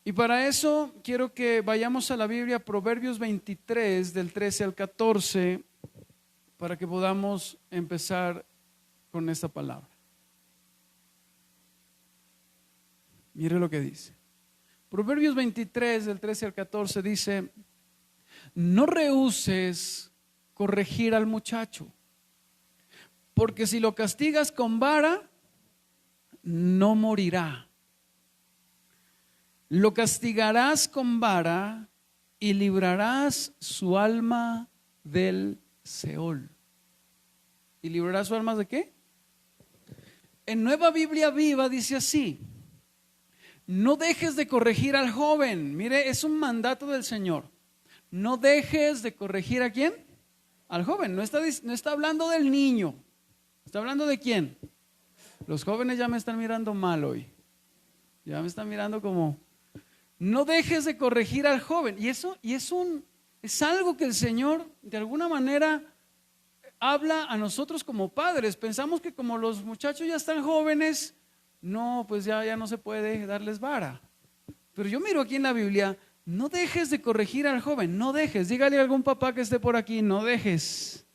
Y para eso quiero que vayamos a la Biblia, Proverbios 23, del 13 al 14, para que podamos empezar con esta palabra. Mire lo que dice. Proverbios 23, del 13 al 14 dice: no rehúses corregir al muchacho, porque si lo castigas con vara, no morirá. Lo castigarás con vara y librarás su alma del Seol. ¿Y librarás su alma de qué? En Nueva Biblia Viva dice así: no dejes de corregir al joven. Mire, es un mandato del Señor. No dejes de corregir ¿a quién? Al joven. No está hablando del niño. ¿Está hablando de quién? Los jóvenes ya me están mirando mal hoy. Ya me están mirando como... No dejes de corregir al joven. Y eso es algo que el Señor de alguna manera habla a nosotros como padres. Pensamos que como los muchachos ya están jóvenes, no, pues ya no se puede darles vara. Pero yo miro aquí en la Biblia: no dejes de corregir al joven. No dejes. Dígale a algún papá que esté por aquí: no dejes.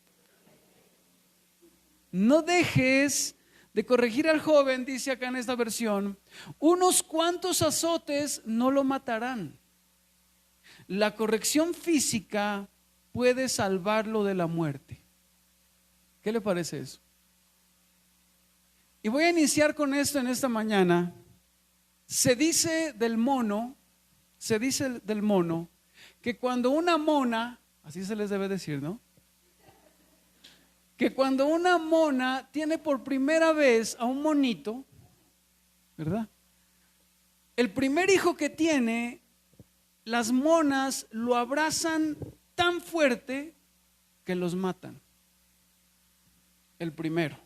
No dejes de corregir al joven, dice acá en esta versión. Unos cuantos azotes no lo matarán. La corrección física puede salvarlo de la muerte. ¿Qué le parece eso? Y voy a iniciar con esto en esta mañana. Se dice del mono que cuando una mona, así se les debe decir, ¿no? Que cuando una mona tiene por primera vez a un monito, ¿verdad? El primer hijo que tiene, las monas lo abrazan tan fuerte que los matan. El primero.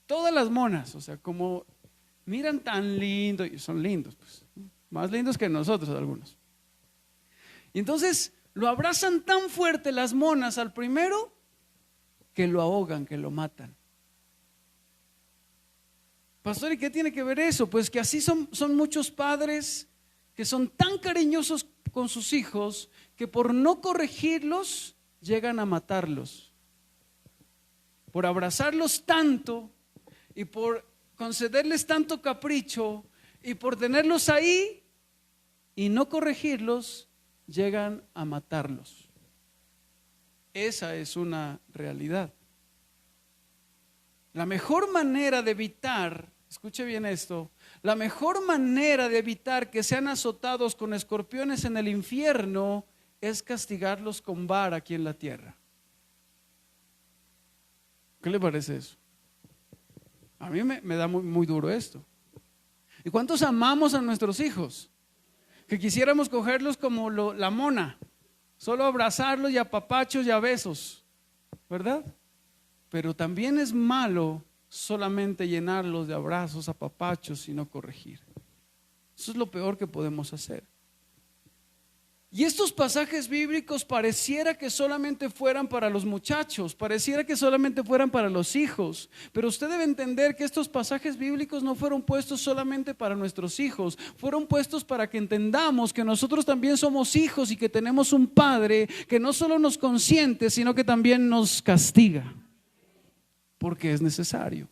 Todas las monas, o sea, como miran tan lindo, y son lindos, pues, más lindos que nosotros algunos. Y entonces lo abrazan tan fuerte las monas al primero que lo ahogan, que lo matan. Pastor, ¿y qué tiene que ver eso? Pues que así son muchos padres que son tan cariñosos con sus hijos que por no corregirlos llegan a matarlos. Por abrazarlos tanto y por concederles tanto capricho y por tenerlos ahí y no corregirlos, llegan a matarlos. Esa es una realidad. La mejor manera de evitar, escuche bien esto, la mejor manera de evitar que sean azotados con escorpiones en el infierno es castigarlos con vara aquí en la tierra. ¿Qué le parece eso? A mí me da muy duro esto. ¿Y cuántos amamos a nuestros hijos? Que quisiéramos cogerlos como la mona, solo abrazarlos y a papachos y a besos, ¿verdad? Pero también es malo solamente llenarlos de abrazos, a papachos y no corregir. Eso es lo peor que podemos hacer. Y estos pasajes bíblicos pareciera que solamente fueran para los muchachos, pareciera que solamente fueran para los hijos, pero usted debe entender que estos pasajes bíblicos no fueron puestos solamente para nuestros hijos, fueron puestos para que entendamos que nosotros también somos hijos y que tenemos un Padre que no solo nos consiente, sino que también nos castiga, porque es necesario.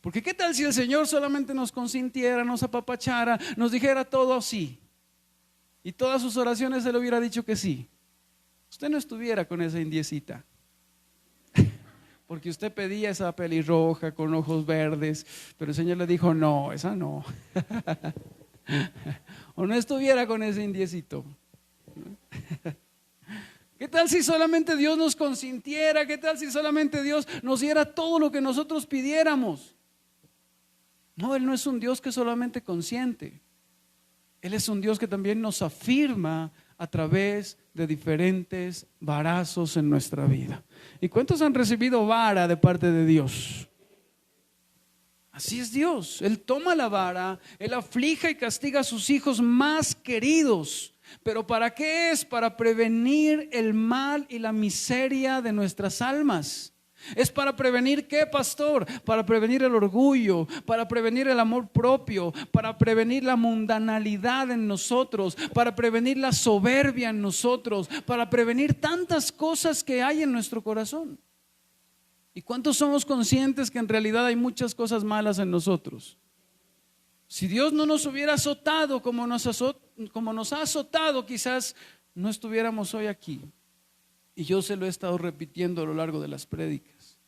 Porque ¿qué tal si el Señor solamente nos consintiera, nos apapachara, nos dijera todo así? Y todas sus oraciones Él hubiera dicho que sí. Usted no estuviera con esa indiecita. Porque usted pedía esa pelirroja con ojos verdes, pero el Señor le dijo: no, esa no. O no estuviera con ese indiecito. ¿Qué tal si solamente Dios nos consintiera? ¿Qué tal si solamente Dios nos diera todo lo que nosotros pidiéramos? No, Él no es un Dios que solamente consiente. Él es un Dios que también nos afirma a través de diferentes varazos en nuestra vida. ¿Y cuántos han recibido vara de parte de Dios? Así es Dios. Él toma la vara, Él aflige y castiga a sus hijos más queridos. ¿Pero para qué es? Para prevenir el mal y la miseria de nuestras almas. ¿Es para prevenir qué, pastor? Para prevenir el orgullo, para prevenir el amor propio, para prevenir la mundanalidad en nosotros, para prevenir la soberbia en nosotros, para prevenir tantas cosas que hay en nuestro corazón. ¿Y cuántos somos conscientes que en realidad hay muchas cosas malas en nosotros? Si Dios no nos hubiera azotado como nos ha azotado, quizás no estuviéramos hoy aquí. Y yo se lo he estado repitiendo a lo largo de las prédicas.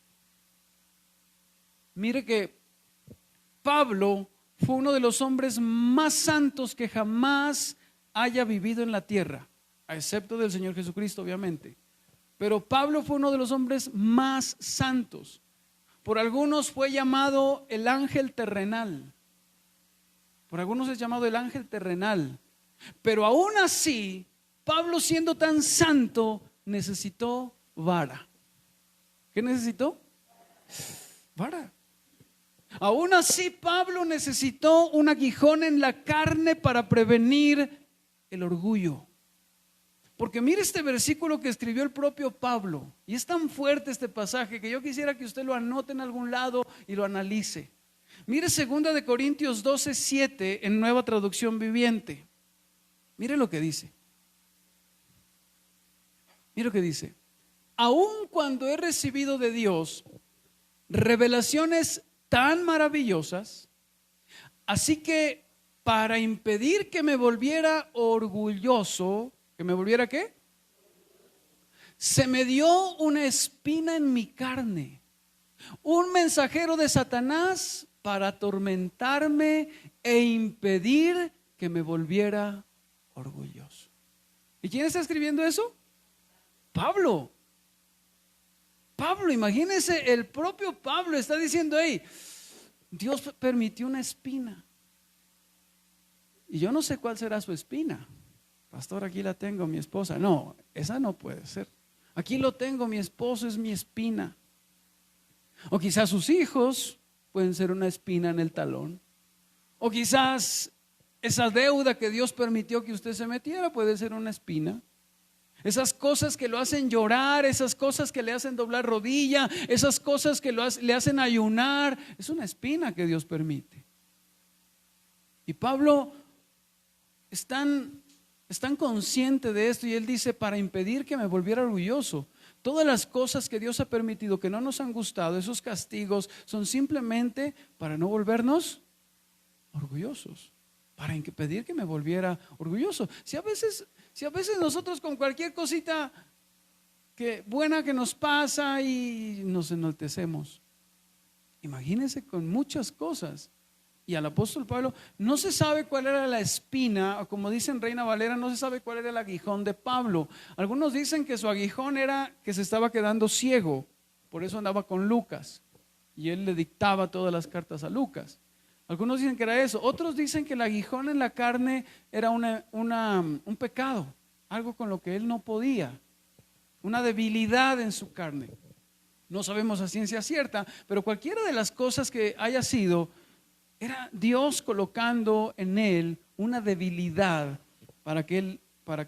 Mire que Pablo fue uno de los hombres más santos que jamás haya vivido en la tierra, a excepto del Señor Jesucristo, obviamente. Pero Pablo fue uno de los hombres más santos. Por algunos fue llamado el ángel terrenal. Por algunos es llamado el ángel terrenal. Pero aún así, Pablo, siendo tan santo, necesitó vara. ¿Qué necesitó? Vara. Aún así, Pablo necesitó un aguijón en la carne para prevenir el orgullo. Porque mire este versículo que escribió el propio Pablo, y es tan fuerte este pasaje que yo quisiera que usted lo anote en algún lado y lo analice. Mire 2 de Corintios 12:7 en Nueva Traducción Viviente. Mire lo que dice. Mire lo que dice. Aun cuando he recibido de Dios revelaciones tan maravillosas, así que para impedir que me volviera orgulloso, ¿que me volviera qué? Se me dio una espina en mi carne, un mensajero de Satanás para atormentarme e impedir que me volviera orgulloso. ¿Y quién está escribiendo eso? Pablo. Pablo, imagínense, el propio Pablo está diciendo: hey, Dios permitió una espina. Y yo no sé cuál será su espina. Pastor, aquí la tengo, mi esposa. No, esa no puede ser. Aquí lo tengo, mi esposo es mi espina. O quizás sus hijos pueden ser una espina en el talón. O quizás esa deuda que Dios permitió que usted se metiera puede ser una espina. Esas cosas que lo hacen llorar, esas cosas que le hacen doblar rodilla, esas cosas que le hacen ayunar, es una espina que Dios permite. Y Pablo es tan consciente de esto, y él dice: para impedir que me volviera orgulloso. Todas las cosas que Dios ha permitido que no nos han gustado, esos castigos, son simplemente para no volvernos orgullosos, para impedir que me volviera orgulloso. Si a veces nosotros con cualquier cosita buena que nos pasa y nos enaltecemos, imagínense con muchas cosas. Y al apóstol Pablo no se sabe cuál era la espina, o como dicen Reina Valera, no se sabe cuál era el aguijón de Pablo. Algunos dicen que su aguijón era que se estaba quedando ciego, por eso andaba con Lucas y él le dictaba todas las cartas a Lucas. Algunos dicen que era eso. Otros dicen que el aguijón en la carne era un pecado, algo con lo que él no podía, una debilidad en su carne. No sabemos a ciencia cierta, pero cualquiera de las cosas que haya sido, era Dios colocando en él una debilidad para que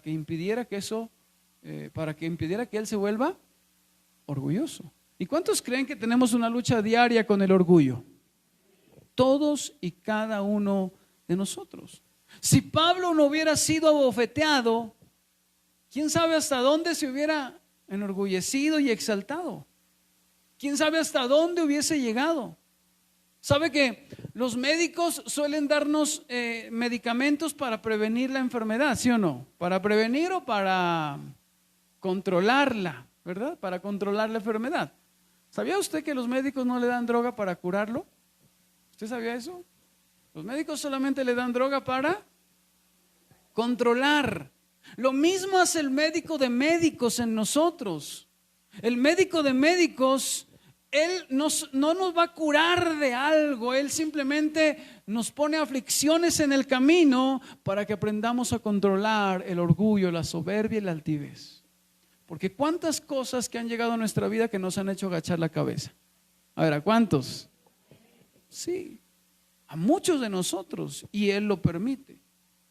impidiera que él se vuelva orgulloso. ¿Y cuántos creen que tenemos una lucha diaria con el orgullo? Todos y cada uno de nosotros. Si Pablo no hubiera sido abofeteado, ¿quién sabe hasta dónde se hubiera enorgullecido y exaltado? ¿Quién sabe hasta dónde hubiese llegado? ¿Sabe que los médicos suelen darnos medicamentos para prevenir la enfermedad, sí o no? ¿Para prevenir o para controlarla, verdad? Para controlar la enfermedad. ¿Sabía usted que los médicos no le dan droga para curarlo? ¿Usted sabía eso? Los médicos solamente le dan droga para controlar. Lo mismo hace el médico de médicos en nosotros. El médico de médicos, él no nos va a curar de algo, él simplemente nos pone aflicciones en el camino para que aprendamos a controlar el orgullo, la soberbia y la altivez. Porque cuántas cosas que han llegado a nuestra vida que nos han hecho agachar la cabeza. A ver, ¿a cuántos? Sí, a muchos de nosotros, y él lo permite.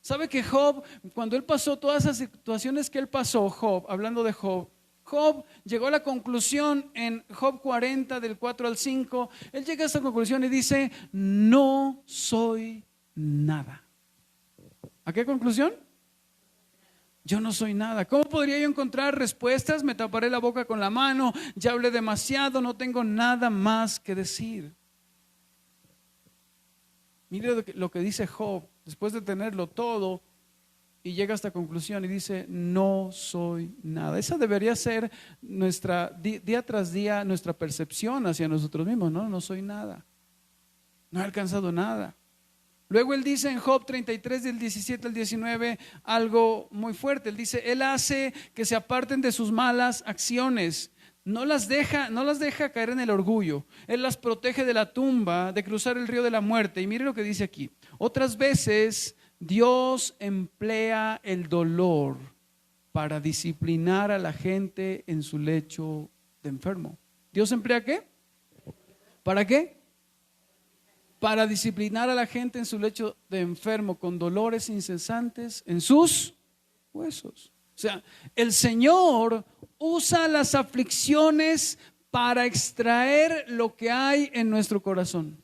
¿Sabe que Job, cuando él pasó todas esas situaciones que él pasó, hablando de Job Job llegó a la conclusión en Job 40 del 4 al 5, él llega a esta conclusión y dice, no soy nada. ¿A qué conclusión? Yo no soy nada. ¿Cómo podría yo encontrar respuestas? Me taparé la boca con la mano, ya hablé demasiado, no tengo nada más que decir. Mire lo que dice Job, después de tenerlo todo, y llega a esta conclusión y dice, no soy nada. Esa debería ser nuestra, día tras día, nuestra percepción hacia nosotros mismos. No soy nada, no he alcanzado nada. Luego él dice en Job 33 del 17 al 19 algo muy fuerte. Él dice, él hace que se aparten de sus malas acciones, no las deja caer en el orgullo. Él las protege de la tumba, de cruzar el río de la muerte. Y mire lo que dice aquí. Otras veces Dios emplea el dolor para disciplinar a la gente en su lecho de enfermo. ¿Dios emplea qué? ¿Para qué? Para disciplinar a la gente en su lecho de enfermo con dolores incesantes en sus huesos. O sea, el Señor usa las aflicciones para extraer lo que hay en nuestro corazón.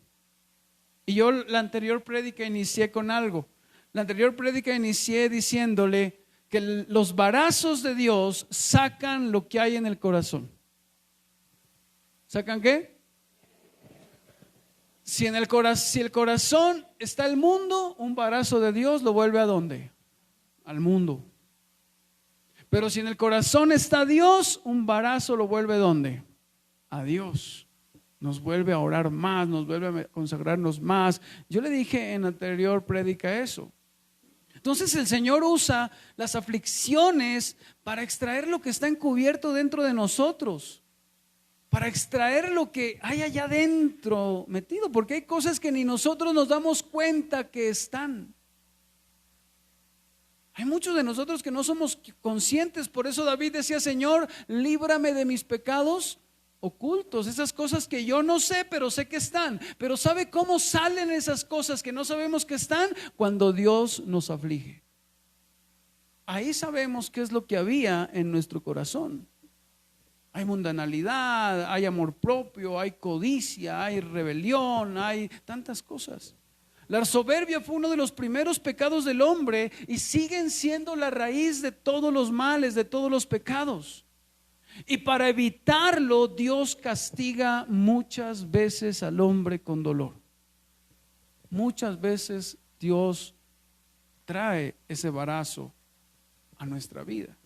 Y yo la anterior prédica inicié con algo. La anterior prédica inicié diciéndole que los varazos de Dios sacan lo que hay en el corazón. ¿Sacan qué? Si el corazón está el mundo, un varazo de Dios lo vuelve ¿a dónde? Al mundo. Pero si en el corazón está Dios, un varazo lo vuelve ¿dónde? A Dios. Nos vuelve a orar más, nos vuelve a consagrarnos más. Yo le dije en anterior prédica eso. Entonces el Señor usa las aflicciones para extraer lo que está encubierto dentro de nosotros, para extraer lo que hay allá adentro metido, porque hay cosas que ni nosotros nos damos cuenta que están. Hay muchos de nosotros que no somos conscientes. Por eso David decía, Señor, líbrame de mis pecados ocultos, esas cosas que yo no sé, pero sé que están. Pero ¿sabe cómo salen esas cosas que no sabemos que están? Cuando Dios nos aflige. Ahí sabemos qué es lo que había en nuestro corazón. Hay mundanalidad, hay amor propio, hay codicia, hay rebelión, hay tantas cosas. La soberbia fue uno de los primeros pecados del hombre y siguen siendo la raíz de todos los males, de todos los pecados. Y para evitarlo, Dios castiga muchas veces al hombre con dolor. Muchas veces Dios trae ese varazo a nuestra vida.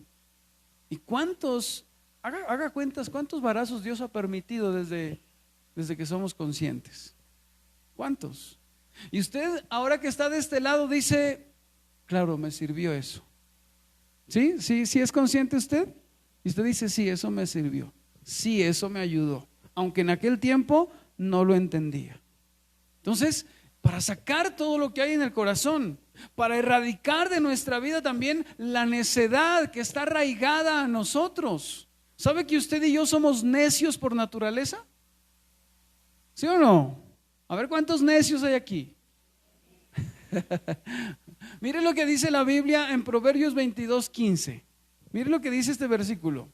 ¿Y cuántos, haga cuentas, cuántos varazos Dios ha permitido desde que somos conscientes? ¿Cuántos? Y usted ahora que está de este lado dice, claro, me sirvió eso. ¿Sí? ¿Sí es consciente usted? Y usted dice, sí, eso me sirvió. Sí, eso me ayudó. Aunque en aquel tiempo no lo entendía. Entonces, para sacar todo lo que hay en el corazón, para erradicar de nuestra vida también la necedad que está arraigada a nosotros. ¿Sabe que usted y yo somos necios por naturaleza? ¿Sí o no? A ver cuántos necios hay aquí. Mire lo que dice la Biblia en Proverbios 22:15. Mire lo que dice este versículo.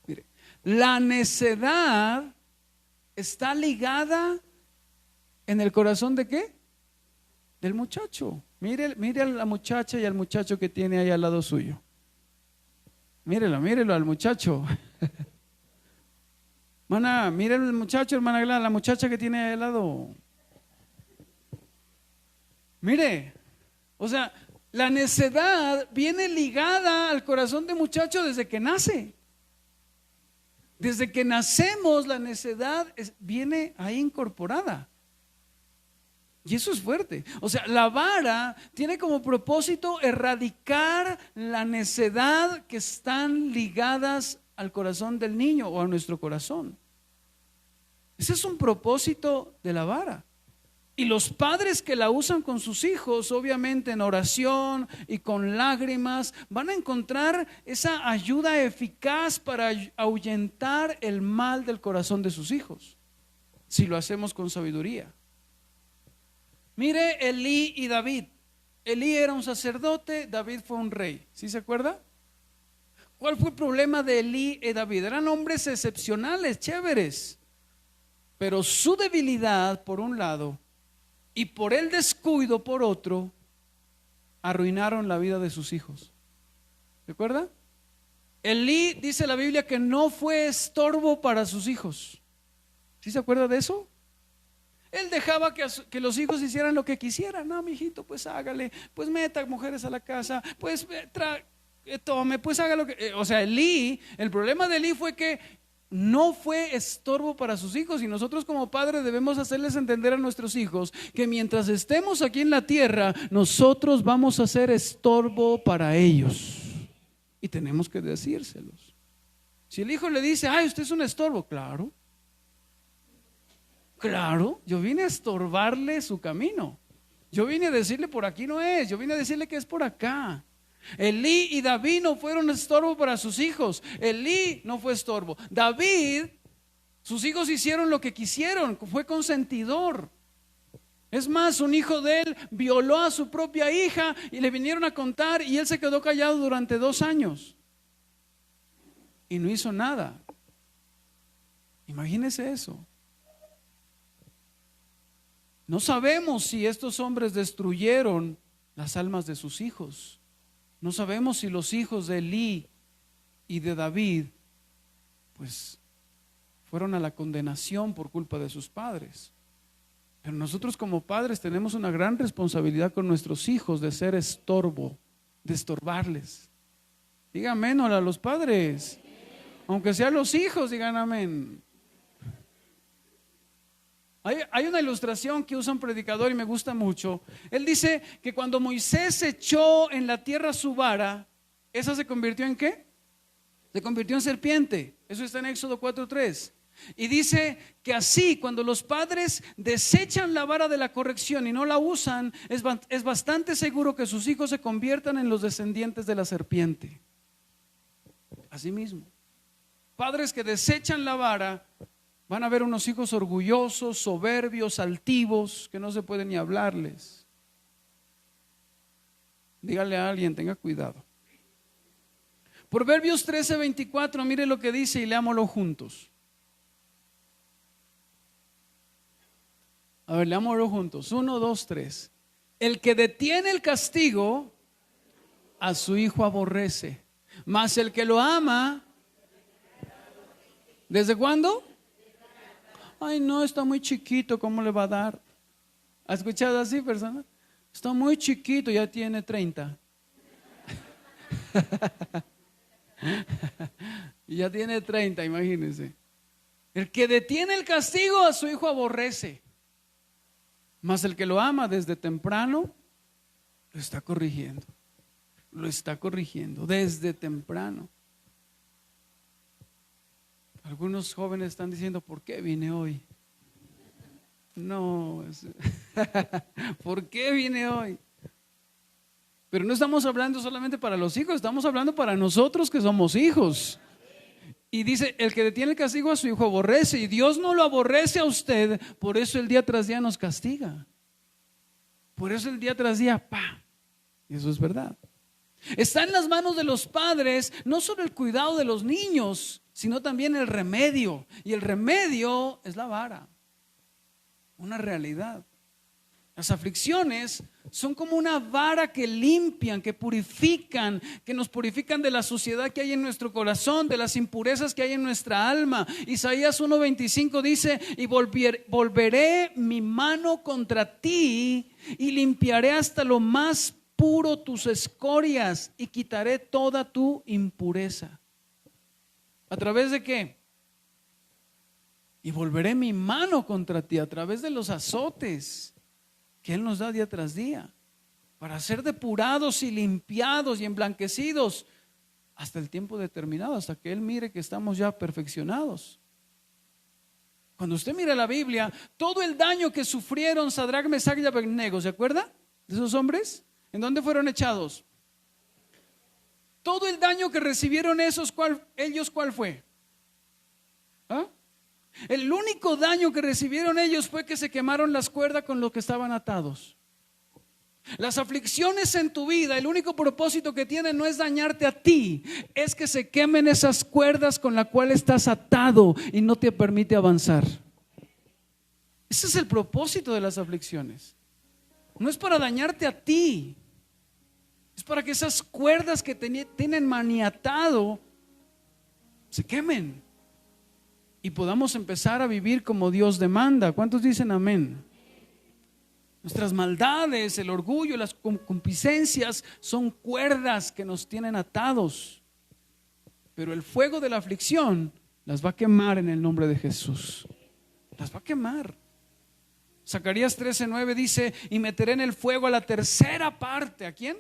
Mire, la necedad está ligada en el corazón ¿de qué? Del muchacho. Mire a la muchacha y al muchacho que tiene ahí al lado suyo. Mírelo al muchacho. Hermana, mire al muchacho, hermana Gladys, la muchacha que tiene ahí al lado. Mire, o sea, la necedad viene ligada al corazón de muchacho desde que nace. Desde que nacemos la necedad viene ahí incorporada. Y eso es fuerte. O sea, la vara tiene como propósito erradicar la necedad que están ligadas al corazón del niño o a nuestro corazón. Ese es un propósito de la vara. Y los padres que la usan con sus hijos, obviamente en oración y con lágrimas, van a encontrar esa ayuda eficaz para ahuyentar el mal del corazón de sus hijos, si lo hacemos con sabiduría. Mire Elí y David. Elí era un sacerdote, David fue un rey. ¿Sí se acuerda? ¿Cuál fue el problema de Elí y David? Eran hombres excepcionales, chéveres, pero su debilidad por un lado y por el descuido por otro arruinaron la vida de sus hijos. ¿Recuerda? Elí, dice la Biblia, que no fue estorbo para sus hijos. ¿Sí se acuerda de eso? Él dejaba que los hijos hicieran lo que quisieran. No, mijito, pues hágale, pues meta mujeres a la casa, pues tome, pues haga lo que... O sea, Elí, el problema de Elí fue que no fue estorbo para sus hijos, y nosotros como padres debemos hacerles entender a nuestros hijos que mientras estemos aquí en la tierra, nosotros vamos a ser estorbo para ellos. Y tenemos que decírselos. Si el hijo le dice, ay, usted es un estorbo, claro, yo vine a estorbarle su camino. Yo vine a decirle por aquí no es, yo vine a decirle que es por acá. Elí y David no fueron estorbo para sus hijos. Elí no fue estorbo. David, sus hijos hicieron lo que quisieron, fue consentidor. Es más, un hijo de él violó a su propia hija y le vinieron a contar, y él se quedó callado durante 2 años y no hizo nada. Imagínese eso. No sabemos si estos hombres destruyeron las almas de sus hijos. No sabemos si los hijos de Elí y de David pues fueron a la condenación por culpa de sus padres. Pero nosotros como padres tenemos una gran responsabilidad con nuestros hijos de ser estorbo, de estorbarles. Digan amén a los padres. Aunque sean los hijos, digan amén. Hay una ilustración que usa un predicador y me gusta mucho. Él dice que cuando Moisés echó en la tierra su vara, ¿esa se convirtió en qué? Se convirtió en serpiente. Eso está en Éxodo 4:3. Y dice que así, cuando los padres desechan la vara de la corrección y no la usan, es bastante seguro que sus hijos se conviertan en los descendientes de la serpiente. Así mismo, padres que desechan la vara van a ver unos hijos orgullosos, soberbios, altivos, que no se puede ni hablarles. Dígale a alguien, tenga cuidado. Proverbios 13:24, mire lo que dice y leámoslo juntos. A ver, leámoslo juntos. 1, 2, 3. El que detiene el castigo a su hijo aborrece, mas el que lo ama, ¿desde cuándo? Ay, no, está muy chiquito, ¿cómo le va a dar? ¿Ha escuchado así, persona? Está muy chiquito, ya tiene 30. Y ya tiene 30, imagínense. El que detiene el castigo a su hijo aborrece, mas el que lo ama desde temprano lo está corrigiendo. Lo está corrigiendo desde temprano. Algunos jóvenes están diciendo, ¿por qué vine hoy? No, ¿por qué vine hoy? Pero no estamos hablando solamente para los hijos, estamos hablando para nosotros que somos hijos. Y dice, el que detiene el castigo a su hijo aborrece, y Dios no lo aborrece a usted, por eso el día tras día nos castiga. Por eso el día tras día, y eso es verdad. Está en las manos de los padres no solo el cuidado de los niños, sino también el remedio. Y el remedio es la vara, una realidad. Las aflicciones son como una vara que limpian, que purifican, que nos purifican de la suciedad que hay en nuestro corazón, de las impurezas que hay en nuestra alma. Isaías 1:25 dice, y volveré mi mano contra ti y limpiaré hasta lo más puro tus escorias y quitaré toda tu impureza. ¿A través de qué? Y volveré mi mano contra ti a través de los azotes que Él nos da día tras día, para ser depurados y limpiados y emblanquecidos hasta el tiempo determinado, hasta que Él mire que estamos ya perfeccionados. Cuando usted mira la Biblia, todo el daño que sufrieron Sadrach, Mesach y Abednego, ¿se acuerda de esos hombres? ¿En dónde fueron echados? Todo el daño que recibieron ellos, ¿cuál fue? ¿Ah? El único daño que recibieron ellos fue que se quemaron las cuerdas con lo que estaban atados. Las aflicciones en tu vida, el único propósito que tienen no es dañarte a ti, es que se quemen esas cuerdas con las cuales estás atado y no te permite avanzar. Ese es el propósito de las aflicciones. No es para dañarte a ti, es para que esas cuerdas que tienen maniatado se quemen y podamos empezar a vivir como Dios demanda. ¿Cuántos dicen amén? Nuestras maldades, el orgullo, las concupiscencias son cuerdas que nos tienen atados, pero el fuego de la aflicción las va a quemar en el nombre de Jesús. Las va a quemar. Zacarías 13:9 dice: y meteré en el fuego a la tercera parte. ¿A quién?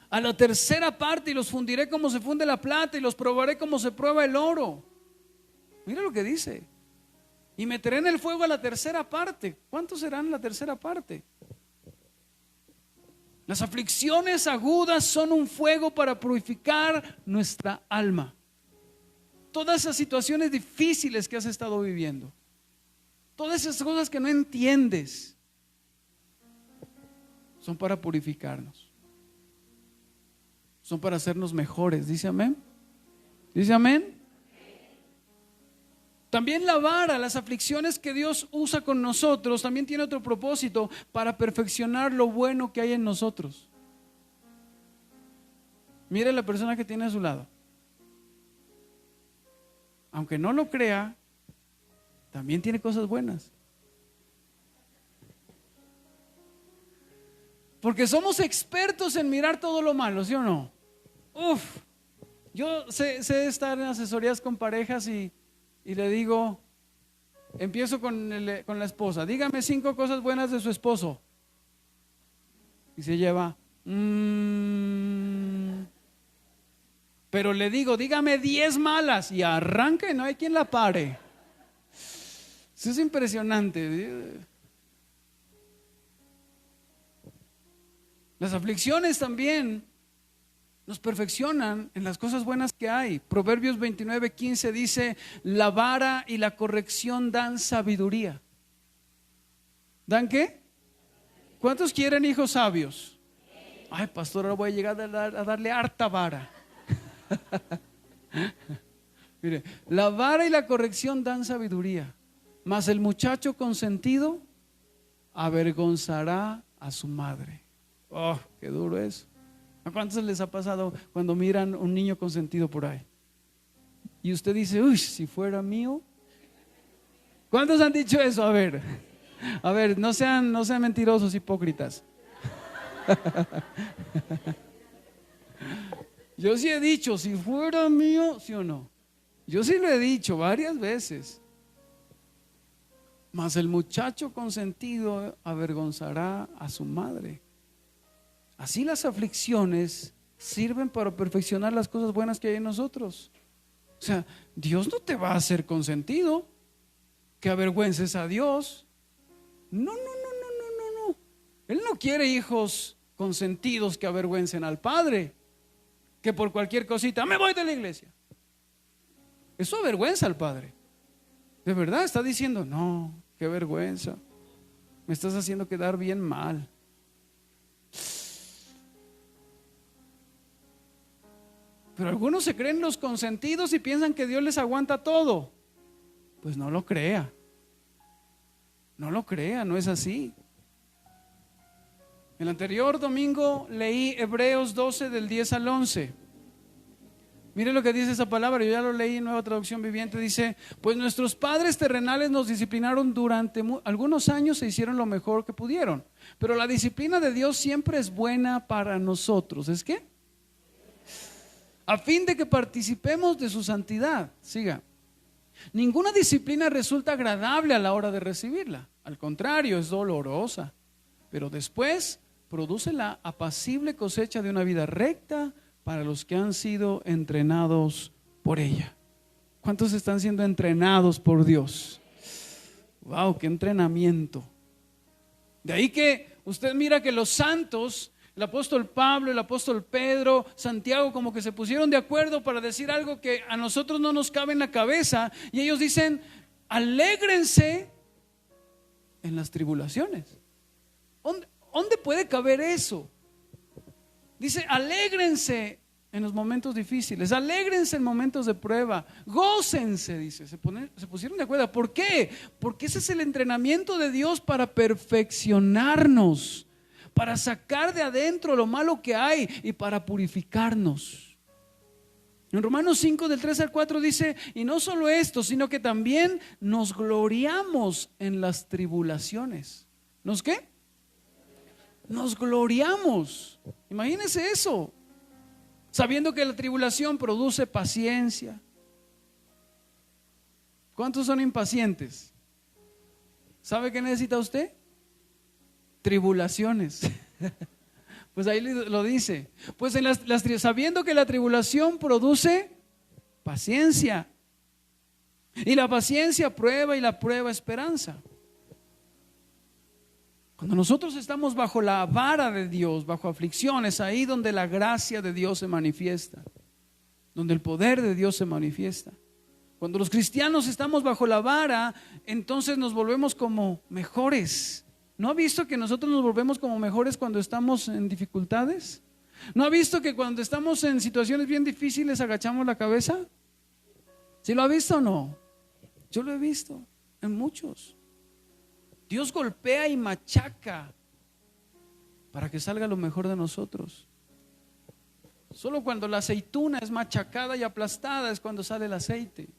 A la tercera parte, y los fundiré como se funde la plata y los probaré como se prueba el oro. Mira lo que dice: y meteré en el fuego a la tercera parte. ¿Cuántos serán la tercera parte? Las aflicciones agudas son un fuego para purificar nuestra alma. Todas esas situaciones difíciles que has estado viviendo, todas esas cosas que no entiendes, son para purificarnos, son para hacernos mejores. ¿Dice amén? ¿Dice amén? También la vara, las aflicciones que Dios usa con nosotros, también tiene otro propósito: para perfeccionar lo bueno que hay en nosotros. Mire la persona que tiene a su lado. Aunque no lo crea, también tiene cosas buenas. Porque somos expertos en mirar todo lo malo, ¿sí o no? Yo sé estar en asesorías con parejas y le digo, empiezo con la esposa: dígame 5 cosas buenas de su esposo. Y se lleva pero le digo, dígame 10 malas, y arranca y no hay quien la pare. Eso es impresionante. Las aflicciones también nos perfeccionan en las cosas buenas que hay. Proverbios 29:15 dice: la vara y la corrección dan sabiduría. ¿Dan qué? ¿Cuántos quieren hijos sabios? Ay, pastor, ahora voy a llegar a darle harta vara. Mire, la vara y la corrección dan sabiduría, mas el muchacho consentido avergonzará a su madre. Oh, qué duro es. ¿A cuántos les ha pasado cuando miran un niño consentido por ahí? Y usted dice: uy, si fuera mío. ¿Cuántos han dicho eso? A ver, no sean mentirosos, hipócritas. Yo sí he dicho: si fuera mío, ¿sí o no? Yo sí lo he dicho varias veces. Mas el muchacho consentido avergonzará a su madre. Así las aflicciones sirven para perfeccionar las cosas buenas que hay en nosotros. O sea, Dios no te va a hacer consentido que avergüences a Dios. No. Él no quiere hijos consentidos que avergüencen al Padre, que por cualquier cosita me voy de la iglesia. Eso avergüenza al Padre. De verdad está diciendo: no, qué vergüenza, me estás haciendo quedar bien mal. Pero algunos se creen los consentidos y piensan que Dios les aguanta todo. Pues no lo crea. No es así. El anterior domingo leí Hebreos 12 del 10 al 11. Mire lo que dice esa palabra, yo ya lo leí en Nueva Traducción Viviente. Dice: pues nuestros padres terrenales nos disciplinaron durante algunos años e hicieron lo mejor que pudieron. Pero la disciplina de Dios siempre es buena para nosotros. ¿Es qué? A fin de que participemos de su santidad. Siga. Ninguna disciplina resulta agradable a la hora de recibirla. Al contrario, es dolorosa. Pero después produce la apacible cosecha de una vida recta para los que han sido entrenados por ella. ¿Cuántos están siendo entrenados por Dios? ¡Wow! ¡Qué entrenamiento! De ahí que usted mira que los santos, el apóstol Pablo, el apóstol Pedro, Santiago, como que se pusieron de acuerdo para decir algo que a nosotros no nos cabe en la cabeza. Y ellos dicen: alégrense en las tribulaciones. ¿Dónde puede caber eso? Dice, alégrense en los momentos difíciles, alégrense en momentos de prueba, gócense, dice, se pusieron de acuerdo. ¿Por qué? Porque ese es el entrenamiento de Dios para perfeccionarnos, para sacar de adentro lo malo que hay y para purificarnos. En Romanos 5 del 3 al 4 dice, y no solo esto, sino que también nos gloriamos en las tribulaciones. ¿Nos qué? Nos gloriamos. Imagínense eso, sabiendo que la tribulación produce paciencia. ¿Cuántos son impacientes? ¿Sabe qué necesita usted? Tribulaciones. Pues ahí lo dice. Pues sabiendo que la tribulación produce paciencia, y la paciencia prueba, y la prueba esperanza. Cuando nosotros estamos bajo la vara de Dios, bajo aflicciones, ahí donde la gracia de Dios se manifiesta, donde el poder de Dios se manifiesta. Cuando los cristianos estamos bajo la vara, entonces nos volvemos como mejores. ¿No ha visto que nosotros nos volvemos como mejores cuando estamos en dificultades? ¿No ha visto que cuando estamos en situaciones bien difíciles agachamos la cabeza? ¿Sí lo ha visto o no? Yo lo he visto en muchos. Dios golpea y machaca para que salga lo mejor de nosotros. Solo cuando la aceituna es machacada y aplastada es cuando sale el aceite.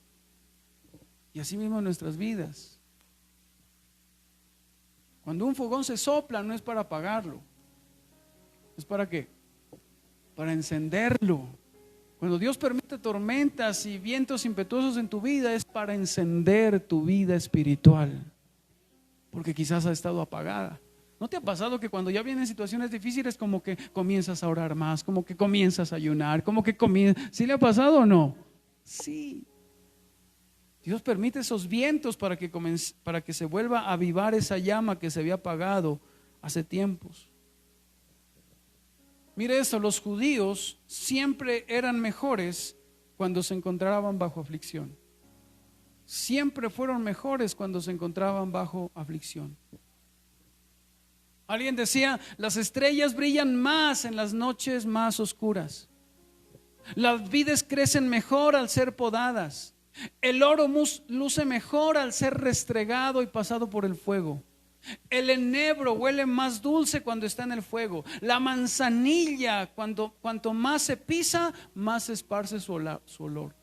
Y así mismo en nuestras vidas. Cuando un fogón se sopla no es para apagarlo. ¿Es para qué? Para encenderlo. Cuando Dios permite tormentas y vientos impetuosos en tu vida es para encender tu vida espiritual. Porque quizás ha estado apagada. ¿No te ha pasado que cuando ya vienen situaciones difíciles como que comienzas a orar más, como que comienzas a ayunar, como que comienzas? ¿Sí le ha pasado o no? Sí. Dios permite esos vientos para que se vuelva a avivar esa llama que se había apagado hace tiempos. Mire esto, los judíos siempre eran mejores cuando se encontraban bajo aflicción. Siempre fueron mejores cuando se encontraban bajo aflicción. Alguien decía, las estrellas brillan más en las noches más oscuras. Las vides crecen mejor al ser podadas. El oro luce mejor al ser restregado y pasado por el fuego. El enebro huele más dulce cuando está en el fuego. La manzanilla, cuanto más se pisa, más se esparce su olor.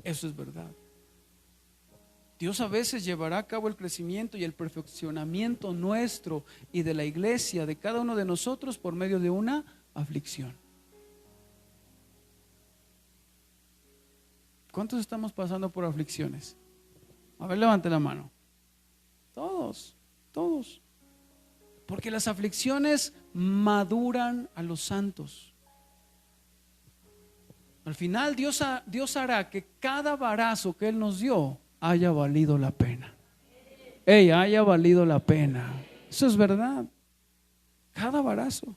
Eso es verdad. Dios a veces llevará a cabo el crecimiento y el perfeccionamiento nuestro y de la iglesia, de cada uno de nosotros, por medio de una aflicción. ¿Cuántos estamos pasando por aflicciones? A ver, levante la mano. Todos. Porque las aflicciones maduran a los santos. Al final Dios hará que cada varazo que Él nos dio haya valido la pena. Haya valido la pena. Eso es verdad. Cada varazo.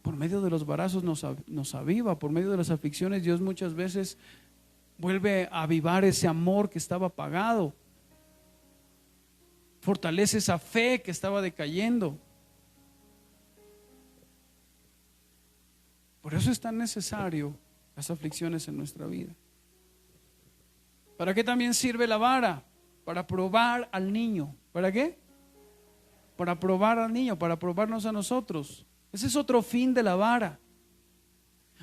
Por medio de los varazos nos aviva. Por medio de las aflicciones Dios muchas veces vuelve a avivar ese amor que estaba apagado. Fortalece esa fe que estaba decayendo. Por eso es tan necesario las aflicciones en nuestra vida. ¿Para qué también sirve la vara? Para probar al niño. ¿Para qué? Para probar al niño, para probarnos a nosotros. Ese es otro fin de la vara.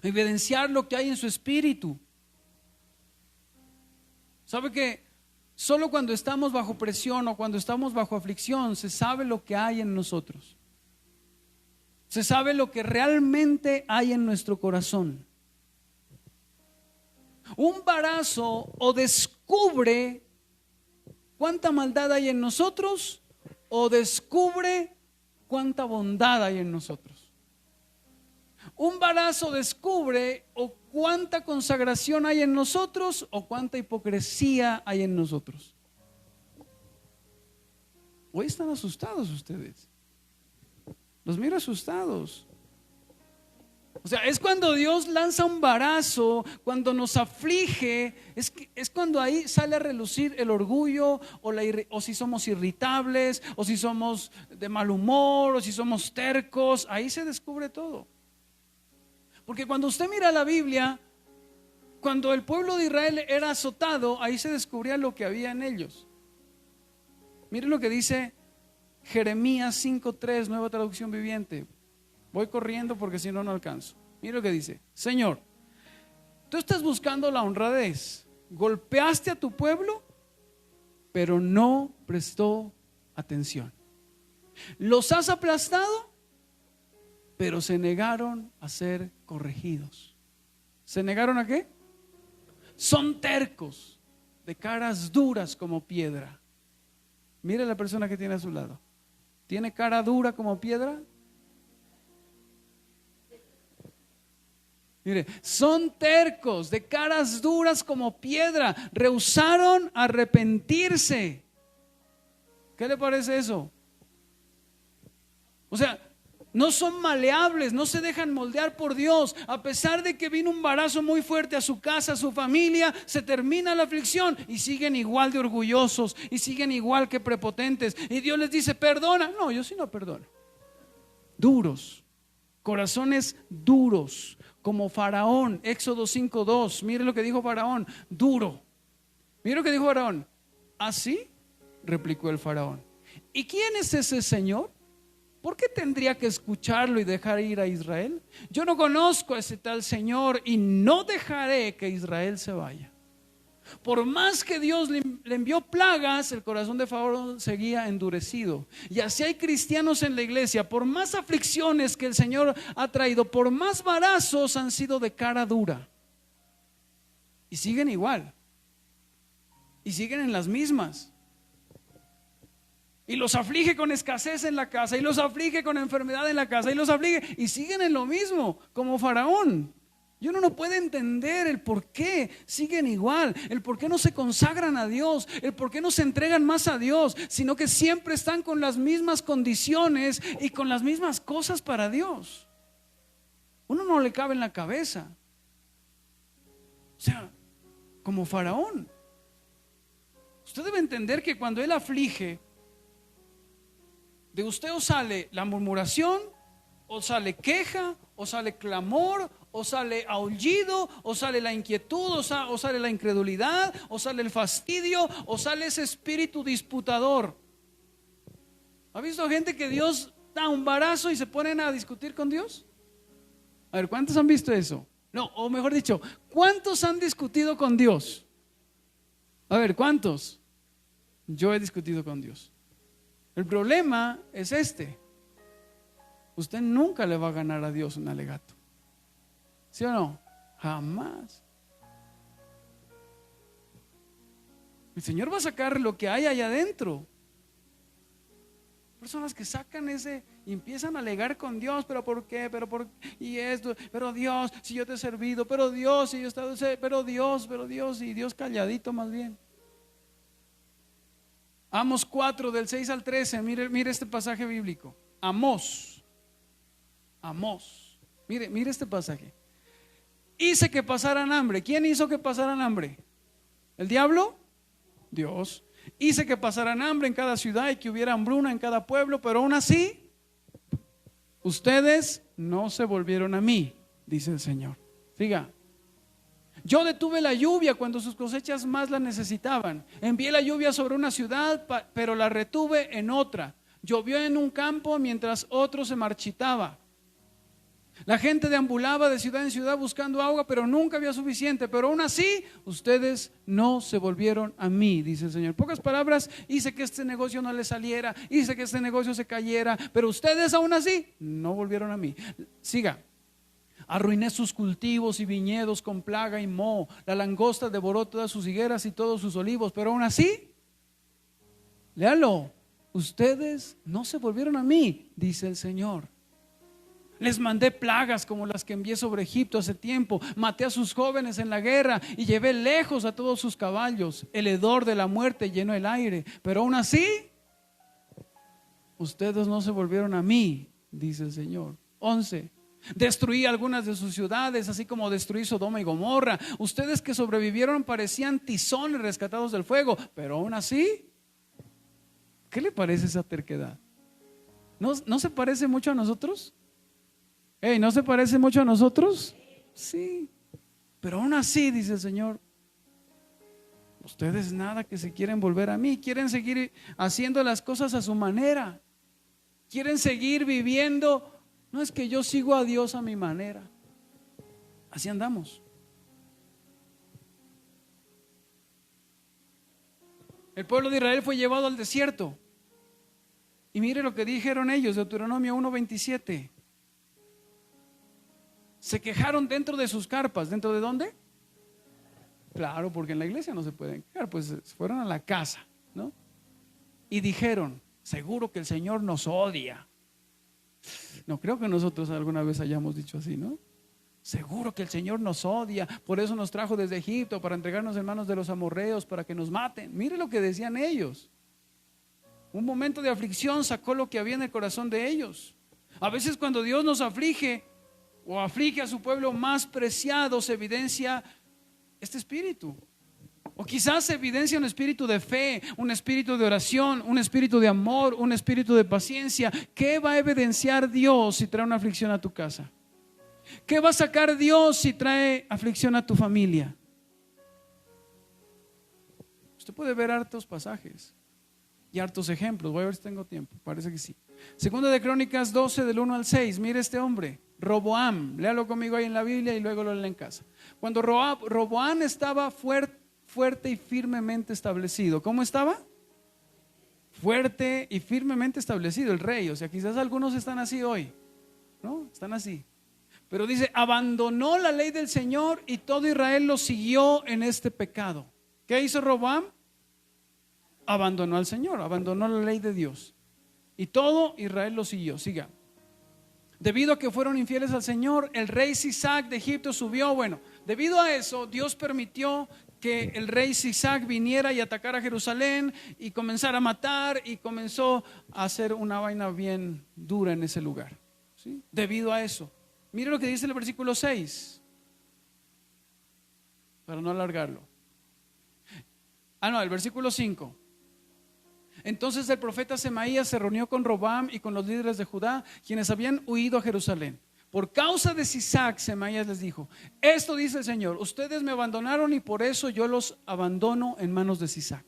Evidenciar lo que hay en su espíritu. ¿Sabe que solo cuando estamos bajo presión o cuando estamos bajo aflicción se sabe lo que hay en nosotros? Se sabe lo que realmente hay en nuestro corazón. Un varazo o descubre cuánta maldad hay en nosotros o descubre cuánta bondad hay en nosotros. Un varazo descubre o cuánta consagración hay en nosotros o cuánta hipocresía hay en nosotros. Hoy están asustados ustedes. Los miro asustados. O sea, es cuando Dios lanza un varazo, cuando nos aflige, es cuando ahí sale a relucir el orgullo o si somos irritables, o si somos de mal humor, o si somos tercos. Ahí se descubre todo. Porque cuando usted mira la Biblia, cuando el pueblo de Israel era azotado, ahí se descubría lo que había en ellos. Mire lo que dice Jeremías 5:3, Nueva Traducción Viviente. Voy corriendo porque si no, no alcanzo. Mira lo que dice: Señor, tú estás buscando la honradez. Golpeaste a tu pueblo, pero no prestó atención. Los has aplastado, pero se negaron a ser corregidos. ¿Se negaron a qué? Son tercos, de caras duras como piedra. Mire a la persona que tiene a su lado. ¿Tiene cara dura como piedra? Mire, son tercos, de caras duras como piedra, rehusaron arrepentirse. ¿Qué le parece eso? O sea, no son maleables, no se dejan moldear por Dios. A pesar de que vino un embarazo muy fuerte a su casa, a su familia, se termina la aflicción y siguen igual de orgullosos y siguen igual que prepotentes. Y Dios les dice: perdona. No, yo sí no perdono. Duros, corazones duros, como Faraón. Éxodo 5:2. Mire lo que dijo Faraón: duro. Mire lo que dijo Faraón: ¿así? Replicó el Faraón. ¿Y quién es ese Señor? ¿Por qué tendría que escucharlo y dejar ir a Israel? Yo no conozco a ese tal Señor y no dejaré que Israel se vaya. Por más que Dios le envió plagas, el corazón de Faraón seguía endurecido. Y así hay cristianos en la iglesia. Por más aflicciones que el Señor ha traído, por más varazos, han sido de cara dura. Y siguen igual. Y siguen en las mismas. Y los aflige con escasez en la casa, y los aflige con enfermedad en la casa, y los aflige, y siguen en lo mismo, como Faraón. Y uno no puede entender el por qué siguen igual, el por qué no se consagran a Dios, el por qué no se entregan más a Dios, sino que siempre están con las mismas condiciones y con las mismas cosas para Dios. Uno no le cabe en la cabeza. O sea, como Faraón. Usted debe entender que cuando Él aflige, de usted o sale la murmuración, o sale queja, o sale clamor, o sale aullido, o sale la inquietud, o sale la incredulidad, o sale el fastidio, o sale ese espíritu disputador. ¿Ha visto gente que Dios da un embarazo y se ponen a discutir con Dios? A ver, ¿cuántos han visto eso? No, o mejor dicho, ¿cuántos han discutido con Dios? A ver, ¿cuántos? Yo he discutido con Dios. El problema es este: usted nunca le va a ganar a Dios un alegato. ¿Sí o no? Jamás. El Señor va a sacar lo que hay allá adentro. Personas que sacan ese y empiezan a alegar con Dios: pero ¿por qué? Pero ¿por qué? Y esto, pero Dios, si yo te he servido, pero Dios, si yo he estado, pero Dios, y Dios calladito más bien. Amós 4, del 6 al 13, mire este pasaje bíblico. Amós, mire este pasaje. Hice que pasaran hambre. ¿Quién hizo que pasaran hambre? ¿El diablo? Dios. Hice que pasaran hambre en cada ciudad y que hubiera hambruna en cada pueblo, pero aún así, ustedes no se volvieron a mí, dice el Señor. Siga. Yo detuve la lluvia cuando sus cosechas más la necesitaban. Envié la lluvia sobre una ciudad, pero la retuve en otra. Llovió en un campo mientras otro se marchitaba. La gente deambulaba de ciudad en ciudad buscando agua, pero nunca había suficiente. Pero aún así, ustedes no se volvieron a mí, dice el Señor. En pocas palabras, hice que este negocio no les saliera, hice que este negocio se cayera, pero ustedes aún así no volvieron a mí. Siga. Arruiné sus cultivos y viñedos con plaga y moho. La langosta devoró todas sus higueras y todos sus olivos, pero aún así, léalo, ustedes no se volvieron a mí, dice el Señor. Les mandé plagas como las que envié sobre Egipto hace tiempo. Maté a sus jóvenes en la guerra y llevé lejos a todos sus caballos. El hedor de la muerte llenó el aire, pero aún así, ustedes no se volvieron a mí, dice el Señor. 11. Destruí algunas de sus ciudades, así como destruí Sodoma y Gomorra. Ustedes que sobrevivieron parecían tizones rescatados del fuego, pero aún así, ¿qué le parece esa terquedad? ¿No se parece mucho a nosotros? ¿No se parece mucho a nosotros? Sí, pero aún así, dice el Señor, ustedes nada que se quieren volver a mí, quieren seguir haciendo las cosas a su manera, quieren seguir viviendo. No es que yo sigo a Dios a mi manera. Así andamos. El pueblo de Israel fue llevado al desierto. Y mire lo que dijeron ellos, Deuteronomio 1:27. Se quejaron dentro de sus carpas. ¿Dentro de dónde? Claro, porque en la iglesia no se pueden quejar, pues fueron a la casa, ¿no? Y dijeron, seguro que el Señor nos odia. No creo que nosotros alguna vez hayamos dicho así, ¿no? Seguro que el Señor nos odia, por eso nos trajo desde Egipto, para entregarnos en manos de los amorreos, para que nos maten. Mire lo que decían ellos. Un momento de aflicción sacó lo que había en el corazón de ellos. A veces cuando Dios nos aflige o aflige a su pueblo más preciado, se evidencia este espíritu. O quizás se evidencia un espíritu de fe, un espíritu de oración, un espíritu de amor, un espíritu de paciencia. ¿Qué va a evidenciar Dios si trae una aflicción a tu casa? ¿Qué va a sacar Dios si trae aflicción a tu familia? Usted puede ver hartos pasajes y hartos ejemplos. Voy a ver si tengo tiempo, parece que sí. Segunda de Crónicas 12 del 1 al 6. Mire este hombre, Roboam. Léalo conmigo ahí en la Biblia y luego lo lee en casa. Cuando Roboam estaba fuerte y firmemente establecido. ¿Cómo estaba? Fuerte y firmemente establecido el rey. O sea, quizás algunos están así hoy, ¿no? Están así. Pero dice, abandonó la ley del Señor y todo Israel lo siguió en este pecado. ¿Qué hizo Roboam? Abandonó al Señor, abandonó la ley de Dios. Y todo Israel lo siguió. Siga. Debido a que fueron infieles al Señor, el rey Sisac de Egipto subió. Bueno, debido a eso, Dios permitió que el rey Sisac viniera y atacara a Jerusalén y comenzara a matar, y comenzó a hacer una vaina bien dura en ese lugar, ¿sí? Debido a eso, mire lo que dice el versículo 6, para no alargarlo. El versículo 5. Entonces el profeta Semaías se reunió con Roboam y con los líderes de Judá, quienes habían huido a Jerusalén. Por causa de Sisac, Semaías les dijo: esto dice el Señor, ustedes me abandonaron y por eso yo los abandono en manos de Sisac.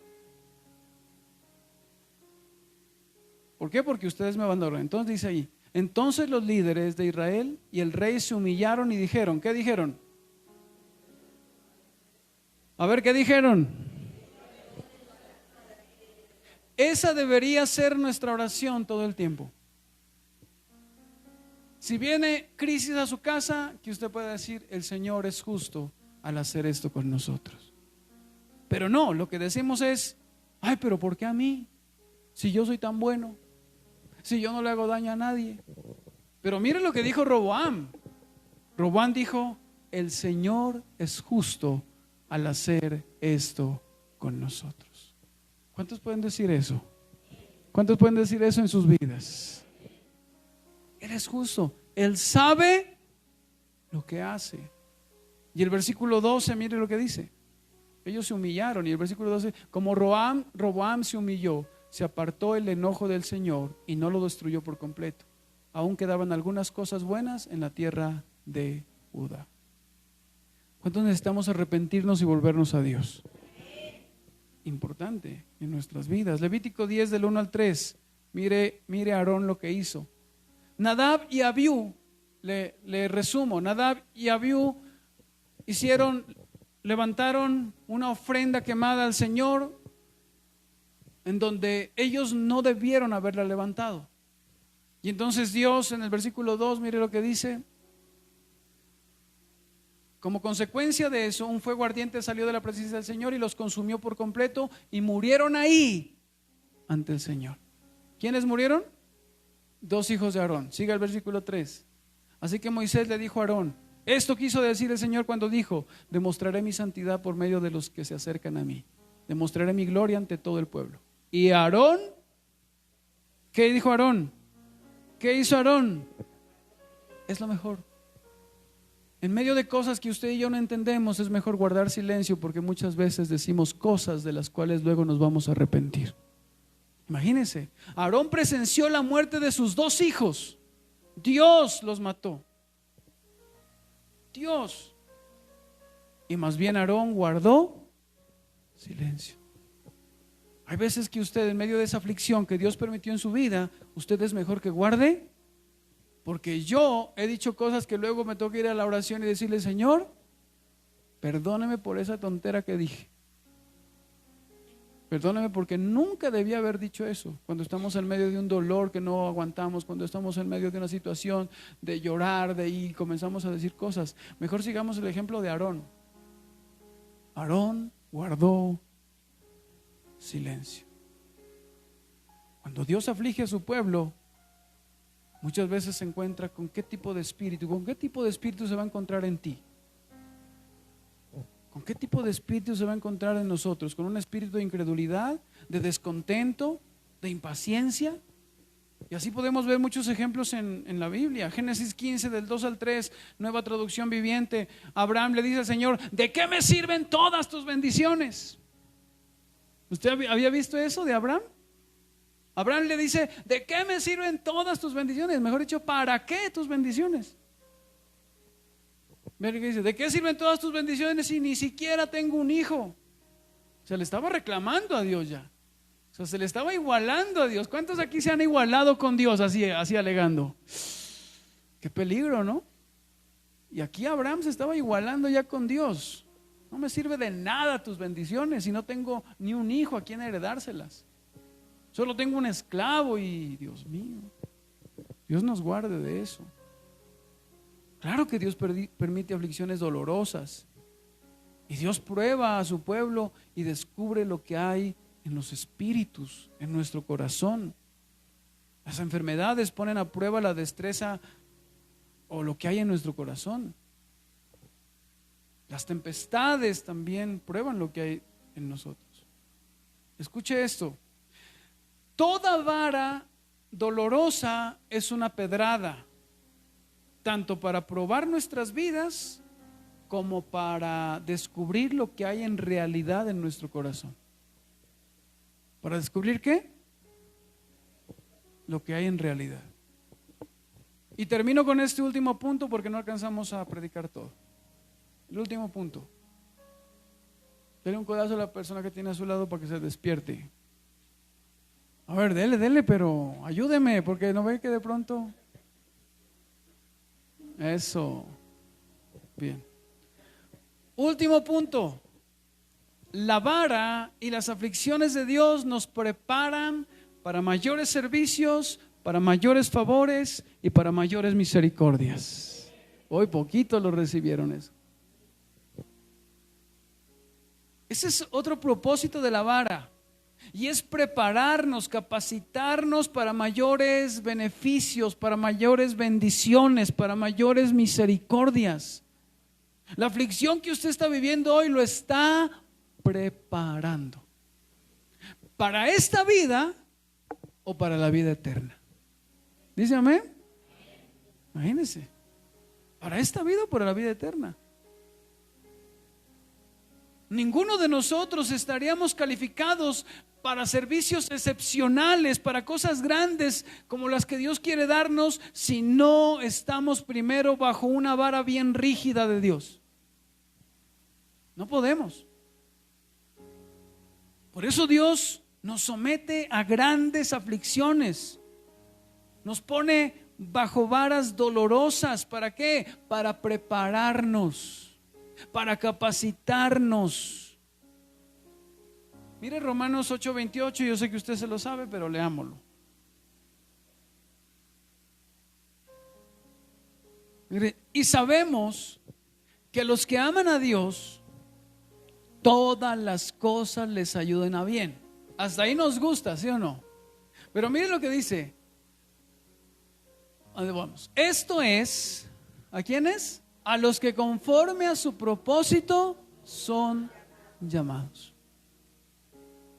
¿Por qué? Porque ustedes me abandonaron. Entonces dice ahí, entonces los líderes de Israel y el rey se humillaron y dijeron, ¿qué dijeron? A ver, ¿qué dijeron? Esa debería ser nuestra oración todo el tiempo. Si viene crisis a su casa, que usted pueda decir, el Señor es justo al hacer esto con nosotros. Pero no, lo que decimos es, ay, pero ¿por qué a mí? Si yo soy tan bueno, si yo no le hago daño a nadie. Pero mire lo que dijo Roboam. Roboam dijo, el Señor es justo al hacer esto con nosotros. ¿Cuántos pueden decir eso? ¿Cuántos pueden decir eso en sus vidas? Él es justo, Él sabe lo que hace. Y el versículo 12, mire lo que dice. Ellos se humillaron, y el versículo 12, como Roboam se humilló, se apartó el enojo del Señor y no lo destruyó por completo. Aún quedaban algunas cosas buenas en la tierra de Judá. ¿Cuántos necesitamos arrepentirnos y volvernos a Dios? Importante en nuestras vidas. Levítico 10 del 1 al 3. Mire a Aarón lo que hizo. Nadab y Abiú, le resumo, Nadab y Abiú levantaron una ofrenda quemada al Señor en donde ellos no debieron haberla levantado. Y entonces Dios en el versículo 2, mire lo que dice. Como consecuencia de eso, un fuego ardiente salió de la presencia del Señor y los consumió por completo y murieron ahí ante el Señor. ¿Quiénes murieron? 2 hijos de Aarón. Siga el versículo 3. Así que Moisés le dijo a Aarón, esto quiso decir el Señor cuando dijo, demostraré mi santidad por medio de los que se acercan a mí, demostraré mi gloria ante todo el pueblo. Y Aarón, ¿qué dijo Aarón? ¿Qué hizo Aarón? es lo mejor. En medio de cosas que usted y yo no entendemos, es mejor guardar silencio, porque muchas veces decimos cosas de las cuales luego nos vamos a arrepentir. Imagínense, Aarón presenció la muerte de sus 2 hijos. Dios los mató. Dios. Y más bien Aarón guardó silencio. Hay veces que usted, en medio de esa aflicción que Dios permitió en su vida, usted es mejor que guarde. Porque yo he dicho cosas que luego me toca ir a la oración y decirle: Señor, perdóneme por esa tontera que dije. Perdóneme porque nunca debía haber dicho eso. Cuando estamos en medio de un dolor que no aguantamos, cuando estamos en medio de una situación de llorar, de ir, comenzamos a decir cosas. Mejor sigamos el ejemplo de Aarón. Aarón guardó silencio. Cuando Dios aflige a su pueblo, muchas veces se encuentra con qué tipo de espíritu. ¿Con qué tipo de espíritu se va a encontrar en ti? ¿Con qué tipo de espíritu se va a encontrar en nosotros? ¿Con un espíritu de incredulidad, de descontento, de impaciencia? Y así podemos ver muchos ejemplos en la Biblia. Génesis 15 del 2 al 3, Nueva Traducción Viviente. Abraham le dice al Señor: ¿de qué me sirven todas tus bendiciones? ¿Usted había visto eso de Abraham? Abraham le dice: ¿de qué me sirven todas tus bendiciones? Mejor dicho, ¿para qué tus bendiciones? Mira que dice: ¿de qué sirven todas tus bendiciones si ni siquiera tengo un hijo? Se le estaba reclamando a Dios ya. O sea, se le estaba igualando a Dios. ¿Cuántos aquí se han igualado con Dios así alegando? Qué peligro, ¿no? Y aquí Abraham se estaba igualando ya con Dios. No me sirve de nada tus bendiciones si no tengo ni un hijo a quien heredárselas. Solo tengo un esclavo y Dios mío, Dios nos guarde de eso. Claro que Dios permite aflicciones dolorosas y Dios prueba a su pueblo y descubre lo que hay en los espíritus, en nuestro corazón. Las enfermedades ponen a prueba la destreza o lo que hay en nuestro corazón. Las tempestades también prueban lo que hay en nosotros. Escuche esto: toda vara dolorosa es una pedrada, tanto para probar nuestras vidas como para descubrir lo que hay en realidad en nuestro corazón. ¿Para descubrir qué? Lo que hay en realidad. Y termino con este último punto porque no alcanzamos a predicar todo. El último punto. Dele un codazo a la persona que tiene a su lado para que se despierte. A ver, dele, pero ayúdeme, porque no ve que de pronto. Eso. Bien. Último punto. La vara y las aflicciones de Dios nos preparan para mayores servicios, para mayores favores y para mayores misericordias. Hoy poquitos lo recibieron eso. Ese es otro propósito de la vara. Y es prepararnos, capacitarnos para mayores beneficios, para mayores bendiciones, para mayores misericordias. La aflicción que usted está viviendo hoy lo está preparando para esta vida o para la vida eterna. ¿Dice amén? Imagínense, para esta vida o para la vida eterna. Ninguno de nosotros estaríamos calificados para servicios excepcionales, para cosas grandes como las que Dios quiere darnos, si no estamos primero bajo una vara bien rígida de Dios. No podemos. Por eso Dios nos somete a grandes aflicciones, nos pone bajo varas dolorosas. ¿Para qué? Para prepararnos, para capacitarnos. Mire Romanos 8:28, yo sé que usted se lo sabe, pero leámoslo. Mire, y sabemos que los que aman a Dios, todas las cosas les ayudan a bien. Hasta ahí nos gusta, ¿sí o no? Pero mire lo que dice. ¿A dónde vamos? Esto es, ¿a quiénes? A los que conforme a su propósito son llamados.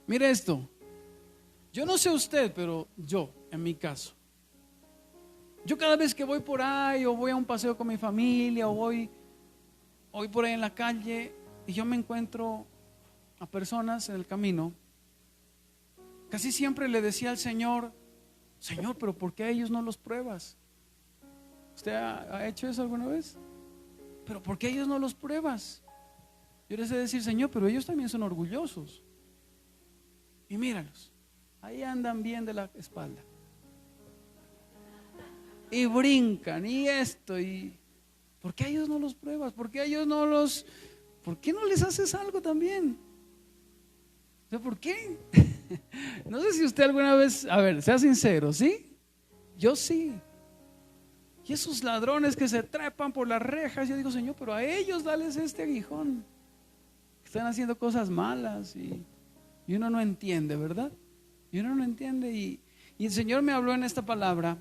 Mire esto. Yo no sé usted, pero yo, en mi caso, Yo cada vez que voy por ahí, o voy a un paseo con mi familia, o voy por ahí en la calle, y yo me encuentro a personas en el camino, casi siempre le decía al Señor: Señor, pero ¿por qué a ellos no los pruebas? ¿Usted ha hecho eso alguna vez? ¿Pero por qué a ellos no los pruebas? Yo les he de decir: Señor, pero ellos también son orgullosos. Y míralos, ahí andan bien de la espalda. Y brincan, y esto, y ¿por qué a ellos no los pruebas? ¿Por qué a ellos por qué no les haces algo también? O sea, ¿por qué? No sé si usted alguna vez, a ver, sea sincero, ¿sí? Yo sí. Y esos ladrones que se trepan por las rejas, yo digo: Señor, pero a ellos dales este aguijón. Están haciendo cosas malas y uno no entiende, ¿verdad? Y uno no entiende, y el Señor me habló en esta palabra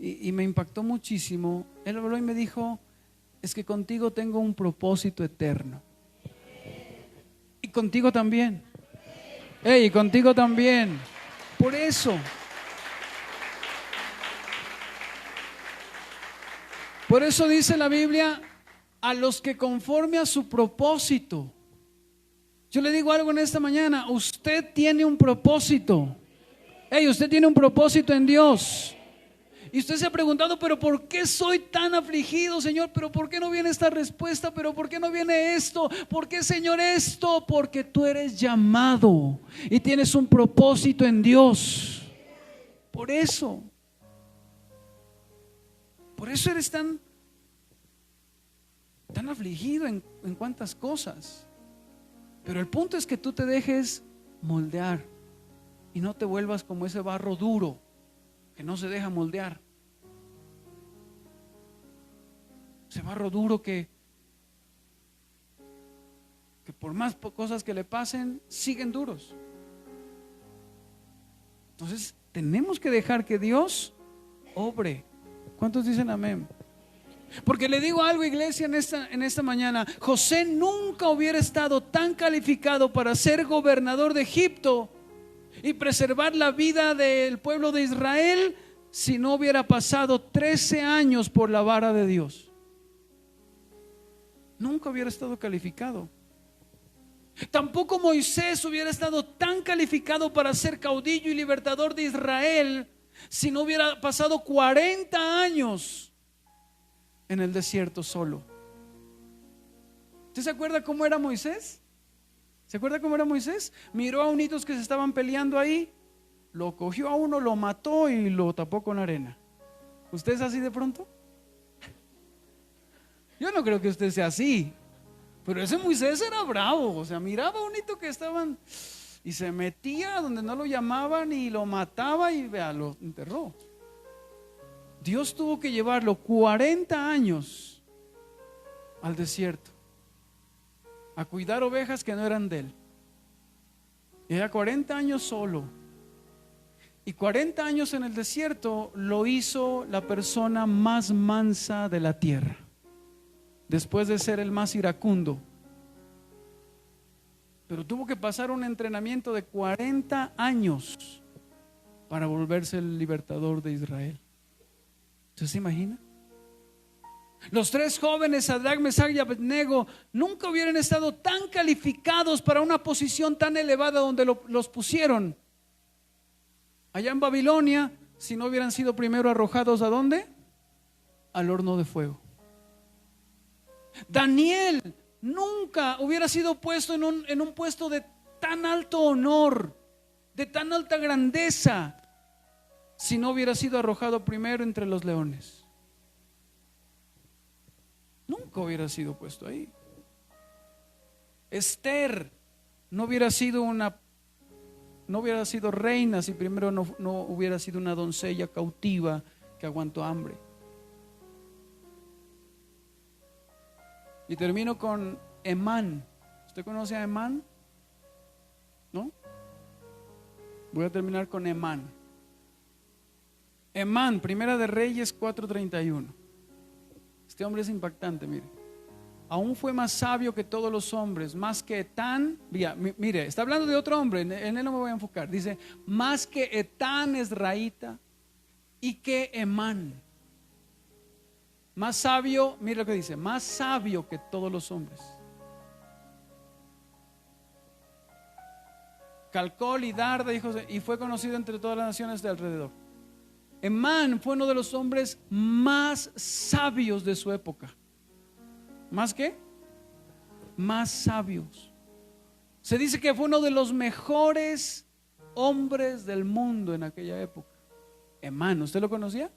y me impactó muchísimo. Él habló y me dijo: es que contigo tengo un propósito eterno. Y contigo también. Y contigo también. Por eso dice la Biblia: a los que conforme a su propósito. Yo le digo algo en esta mañana: usted tiene un propósito. Usted tiene un propósito en Dios. Y usted se ha preguntado: pero ¿por qué soy tan afligido, Señor? ¿Pero por qué no viene esta respuesta? ¿Pero por qué no viene esto? ¿Por qué, Señor, esto? Porque tú eres llamado y tienes un propósito en Dios. Por eso eres tan afligido en cuantas cosas. Pero el punto es que tú te dejes moldear y no te vuelvas como ese barro duro que no se deja moldear. Ese barro duro que por más cosas que le pasen, siguen duros. Entonces tenemos que dejar que Dios obre. ¿Cuántos dicen amén? Porque le digo algo, iglesia, en esta mañana: José nunca hubiera estado tan calificado para ser gobernador de Egipto y preservar la vida del pueblo de Israel si no hubiera pasado 13 años por la vara de Dios. Nunca hubiera estado calificado. Tampoco Moisés hubiera estado tan calificado para ser caudillo y libertador de Israel si no hubiera pasado 40 años en el desierto solo. ¿Usted se acuerda cómo era Moisés? ¿Se acuerda cómo era Moisés? Miró a unitos que se estaban peleando ahí, lo cogió a uno, lo mató y lo tapó con arena. ¿Usted es así de pronto? Yo no creo que usted sea así. Pero ese Moisés era bravo. O sea, miraba a unito que estaban y se metía donde no lo llamaban y lo mataba y vea, lo enterró. Dios tuvo que llevarlo 40 años al desierto a cuidar ovejas que no eran de él. Era 40 años solo. Y 40 años en el desierto lo hizo la persona más mansa de la tierra, después de ser el más iracundo. Pero tuvo que pasar un entrenamiento de 40 años para volverse el libertador de Israel. ¿Usted se imagina? Los tres jóvenes, Sadrach, Mesach y Abednego, nunca hubieran estado tan calificados para una posición tan elevada donde los pusieron allá en Babilonia, si no hubieran sido primero arrojados ¿a dónde? Al horno de fuego. Daniel nunca hubiera sido puesto en un puesto de tan alto honor, de tan alta grandeza, si no hubiera sido arrojado primero entre los leones. Nunca hubiera sido puesto ahí. Esther no hubiera sido reina si primero no hubiera sido una doncella cautiva que aguantó hambre. Y termino con Emán. ¿Usted conoce a Emán? ¿No? Voy a terminar con Emán. Emán, Primera de Reyes 4:31. Este hombre es impactante, mire. Aún fue más sabio que todos los hombres, más que Etán. Mire, está hablando de otro hombre, en él no me voy a enfocar. Dice, más que Etán Ezraíta, y que Emán, más sabio, mira lo que dice, más sabio que todos los hombres. Calcol y Darda, hijos y fue conocido entre todas las naciones de alrededor. Emán fue uno de los hombres más sabios de su época. ¿Más qué? Más sabios. Se dice que fue uno de los mejores hombres del mundo en aquella época. Emán, ¿usted lo conocía?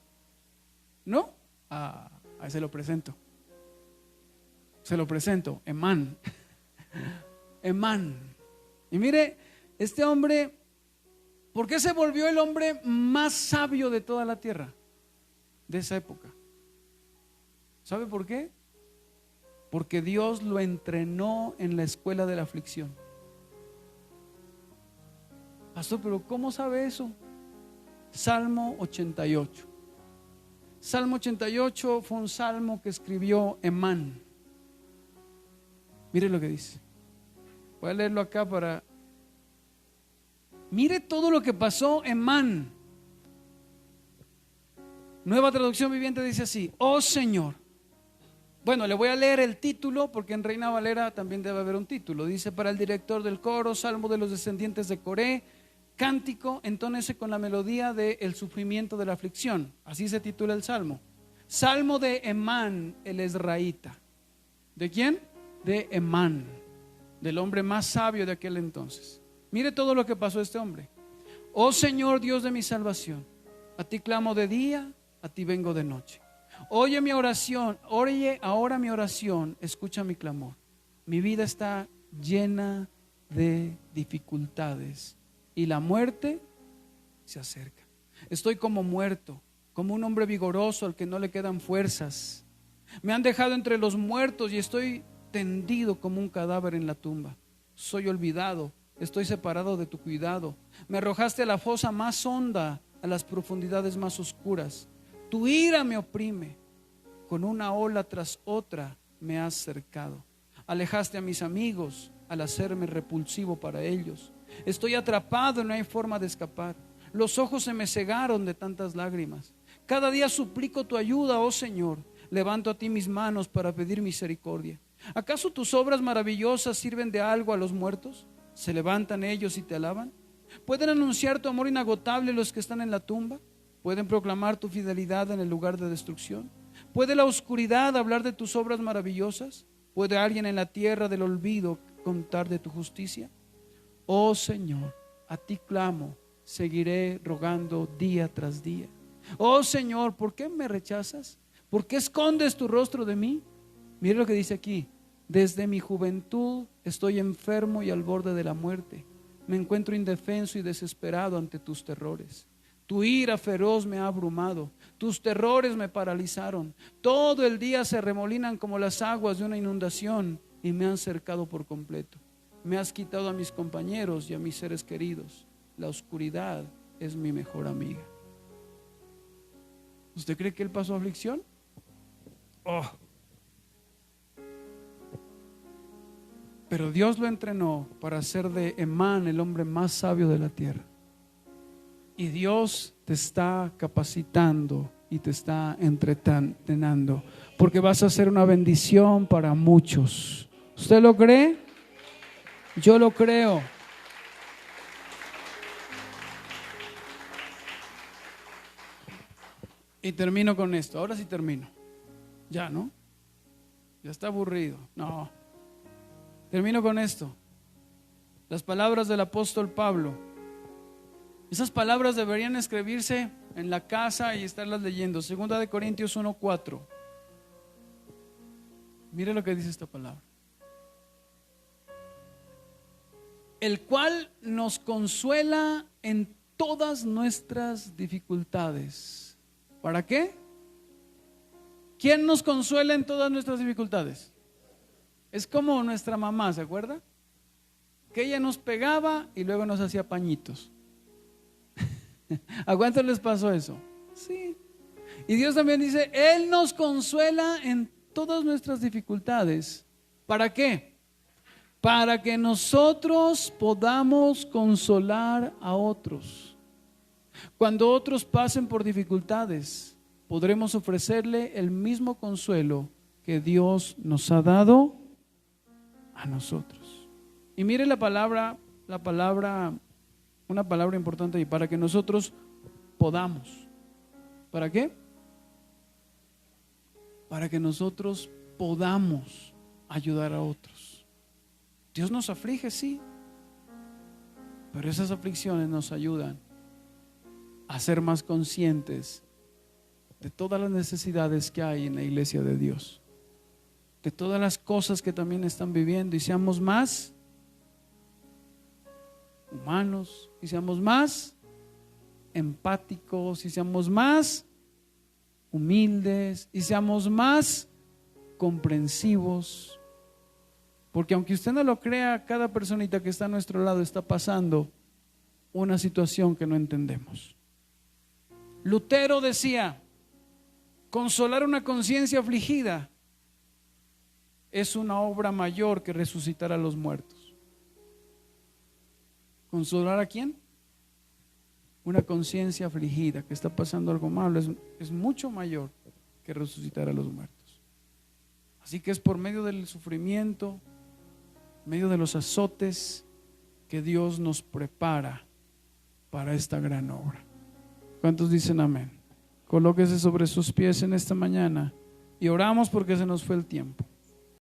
¿No? Ahí se lo presento. Emán. Emán. Y mire, este hombre, ¿por qué se volvió el hombre más sabio de toda la tierra? De esa época. ¿Sabe por qué? Porque Dios lo entrenó en la escuela de la aflicción. Pastor, pero ¿cómo sabe eso? Salmo 88. Salmo 88 fue un salmo que escribió Emán. Mire lo que dice. Voy a leerlo acá para... Mire todo lo que pasó Emán. Nueva Traducción Viviente dice así: oh Señor. Bueno, le voy a leer el título porque en Reina Valera también debe haber un título. Dice: para el director del coro, salmo de los descendientes de Coré, cántico, entónese con la melodía de el sufrimiento de la aflicción. Así se titula el salmo. Salmo de Emán el Ezraíta. ¿De quién? De Emán, del hombre más sabio de aquel entonces. Mire todo lo que pasó a este hombre. Oh Señor, Dios de mi salvación, a ti clamo de día, a ti vengo de noche. Oye mi oración, oye ahora mi oración, escucha mi clamor. Mi vida está llena de dificultades y la muerte se acerca. Estoy como muerto, como un hombre vigoroso al que no le quedan fuerzas. Me han dejado entre los muertos y estoy tendido como un cadáver en la tumba. Soy olvidado, estoy separado de tu cuidado. Me arrojaste a la fosa más honda, a las profundidades más oscuras. Tu ira me oprime, con una ola tras otra me has cercado. Alejaste a mis amigos al hacerme repulsivo para ellos. Estoy atrapado y no hay forma de escapar. Los ojos se me cegaron de tantas lágrimas. Cada día suplico tu ayuda, oh Señor. Levanto a ti mis manos para pedir misericordia. ¿Acaso tus obras maravillosas sirven de algo a los muertos? ¿Se levantan ellos y te alaban? ¿Pueden anunciar tu amor inagotable los que están en la tumba? ¿Pueden proclamar tu fidelidad en el lugar de destrucción? ¿Puede la oscuridad hablar de tus obras maravillosas? ¿Puede alguien en la tierra del olvido contar de tu justicia? Oh Señor, a ti clamo, seguiré rogando día tras día. Oh Señor, ¿por qué me rechazas? ¿Por qué escondes tu rostro de mí? Mire lo que dice aquí: desde mi juventud estoy enfermo y al borde de la muerte. Me encuentro indefenso y desesperado ante tus terrores. Tu ira feroz me ha abrumado, tus terrores me paralizaron. Todo el día se remolinan como las aguas de una inundación y me han cercado por completo. Me has quitado a mis compañeros y a mis seres queridos. La oscuridad es mi mejor amiga. ¿Usted cree que él pasó aflicción? Pero Dios lo entrenó para ser de Emán el hombre más sabio de la tierra. Y Dios te está capacitando y te está entrenando, porque vas a ser una bendición para muchos. ¿Usted lo cree? Yo lo creo. Y termino con esto. Ahora sí termino. Ya, ¿no? Ya está aburrido. No. Termino con esto. Las palabras del apóstol Pablo. Esas palabras deberían escribirse en la casa y estarlas leyendo. 2 Corintios 1:4. Mire lo que dice esta palabra. El cual nos consuela en todas nuestras dificultades. ¿Para qué? ¿Quién nos consuela en todas nuestras dificultades? Es como nuestra mamá, ¿se acuerda? Que ella nos pegaba y luego nos hacía pañitos. ¿A cuántos les pasó eso? Sí. Y Dios también dice, Él nos consuela en todas nuestras dificultades. ¿Para qué? Para que nosotros podamos consolar a otros. Cuando otros pasen por dificultades, podremos ofrecerle el mismo consuelo que Dios nos ha dado a nosotros. Y mire la palabra, una palabra importante ahí, para que nosotros podamos. ¿Para qué? Para que nosotros podamos ayudar a otros. Dios nos aflige, sí, pero esas aflicciones nos ayudan a ser más conscientes de todas las necesidades que hay en la iglesia de Dios, de todas las cosas que también están viviendo, y seamos más humanos, y seamos más empáticos, y seamos más humildes, y seamos más comprensivos, porque aunque usted no lo crea, cada personita que está a nuestro lado está pasando una situación que no entendemos. Lutero decía: consolar una conciencia afligida es una obra mayor que resucitar a los muertos. ¿Consolar a quién? Una conciencia afligida que está pasando algo malo es mucho mayor que resucitar a los muertos. Así que es por medio del sufrimiento, medio de los azotes, que Dios nos prepara para esta gran obra. ¿Cuántos dicen amén? Colóquese sobre sus pies en esta mañana y oramos porque se nos fue el tiempo.